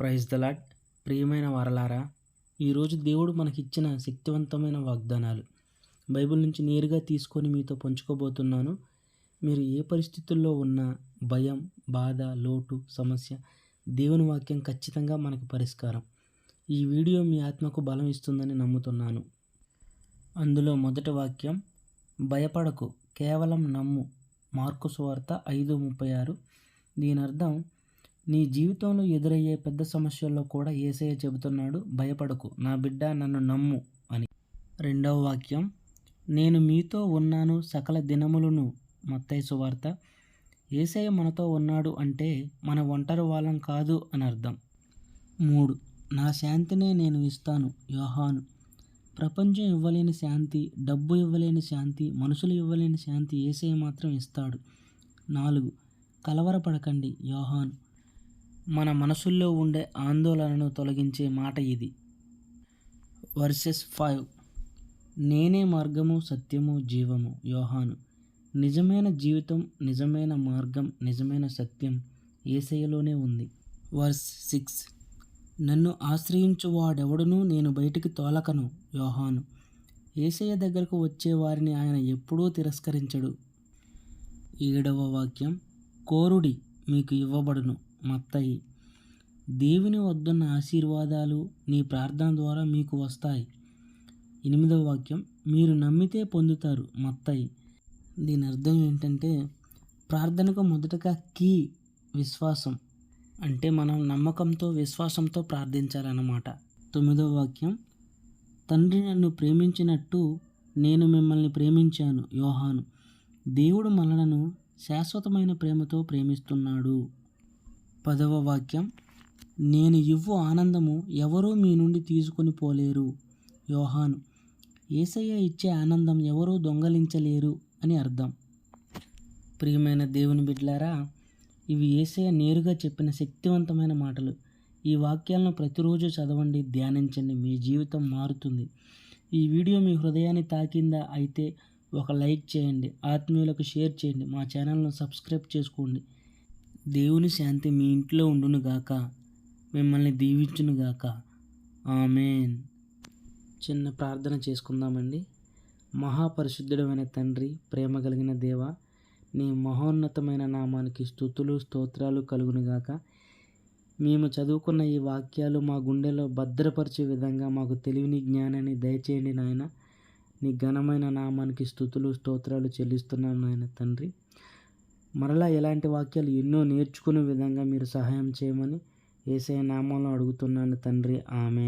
Praise the lord. ప్రియమైన వారలారా, ఈరోజు దేవుడు మనకిచ్చిన శక్తివంతమైన వాగ్దానాలు బైబిల్ నుంచి నేరుగా తీసుకొని మీతో పంచుకోబోతున్నాను. మీరు ఏ పరిస్థితుల్లో ఉన్నా, భయం, బాధ, లోటు, సమస్య, దేవుని వాక్యం ఖచ్చితంగా మనకు పరిష్కారం. ఈ వీడియో మీ ఆత్మకు బలం ఇస్తుందని నమ్ముతున్నాను. అందులో మొదటి వాక్యం, భయపడకు, కేవలం నమ్ము. మార్కు సువార్త 5:36. దీని అర్థం, నీ జీవితంలో ఎదురయ్యే పెద్ద సమస్యల్లో కూడా యేసయ్య చెబుతున్నాడు, భయపడకు నా బిడ్డ, నన్ను నమ్ము అని. రెండవ వాక్యం, నేను మీతో ఉన్నాను సకల దినములను. మత్తయి సువార్త. యేసయ్య మనతో ఉన్నాడు అంటే మన ఒంటరి వాళ్ళం కాదు అని అర్థం. 3, నా శాంతినే నేను ఇస్తాను. యోహాను. ప్రపంచం ఇవ్వలేని శాంతి, డబ్బు ఇవ్వలేని శాంతి, మనుషులు ఇవ్వలేని శాంతి యేసయ్య మాత్రం ఇస్తాడు. 4, కలవరపడకండి. యోహాను. మన మనసుల్లో ఉండే ఆందోళనను తొలగించే మాట ఇది. వర్సెస్ 5, నేనే మార్గము, సత్యము, జీవము. యోహాను. నిజమైన జీవితం, నిజమైన మార్గం, నిజమైన సత్యం యేసయ్యలోనే ఉంది. వర్స్ 6, నన్ను ఆశ్రయించు వాడెవడునూ నేను బయటికి తోలకను. యోహాను. యేసయ్య దగ్గరకు వచ్చే వారిని ఆయన ఎప్పుడూ తిరస్కరించడు. 7వ వాక్యం, కోరుడి మీకు ఇవ్వబడును. మత్తయి. దేవుని వద్దన్న ఆశీర్వాదాలు నీ ప్రార్థన ద్వారా మీకు వస్తాయి. 8వ వాక్యం, మీరు నమ్మితే పొందుతారు. మత్తయి. దీని అర్థం ఏంటంటే, ప్రార్థనకు మొదటగా కీ విశ్వాసం. అంటే మనం నమ్మకంతో, విశ్వాసంతో ప్రార్థించాలన్నమాట. 9వ వాక్యం, తండ్రి నన్ను ప్రేమించినట్టు నేను మిమ్మల్ని ప్రేమించాను. యోహాను. దేవుడు మనలను శాశ్వతమైన ప్రేమతో ప్రేమిస్తున్నాడు. 10వ వాక్యం, నేను ఇవ్వు ఆనందము ఎవరూ మీ నుండి తీసుకొని పోలేరు. యోహాను. యేసయ్య ఇచ్చే ఆనందం ఎవరూ దొంగలించలేరు అని అర్థం. ప్రియమైన దేవుని బిడ్డలారా, ఇవి యేసయ్య నేరుగా చెప్పిన శక్తివంతమైన మాటలు. ఈ వాక్యాలను ప్రతిరోజు చదవండి, ధ్యానించండి. మీ జీవితం మారుతుంది. ఈ వీడియో మీ హృదయాన్ని తాకిందా అయితే ఒక లైక్ చేయండి, ఆత్మీయులకు షేర్ చేయండి, మా ఛానల్ను సబ్స్క్రైబ్ చేసుకోండి. దేవుని శాంతి మీ ఇంట్లో ఉండునుగాక, మిమ్మల్ని దీవించునుగాక. ఆమేన్. చిన్న ప్రార్థన చేసుకుందామండి. మహాపరిశుద్ధుడమైన తండ్రి, ప్రేమ కలిగిన దేవ, నీ మహోన్నతమైన నామానికి స్తుతులు, స్తోత్రాలు కలుగునుగాక. మేము చదువుకున్న ఈ వాక్యాలు మా గుండెలో భద్రపరిచే విధంగా మాకు తెలివిని, జ్ఞానాన్ని దయచేయండి నాయన. నీ ఘనమైన నామానికి స్తుతులు, స్తోత్రాలు చెల్లిస్తున్నాం నాయన తండ్రి. మరలా ఇలాంటి వాక్యాలు ఎన్నో నేర్చుకునే విధంగా మీరు సహాయం చేయమని యేసయ్య నామంలో అడుగుతున్నాను తండ్రి. ఆమేన్.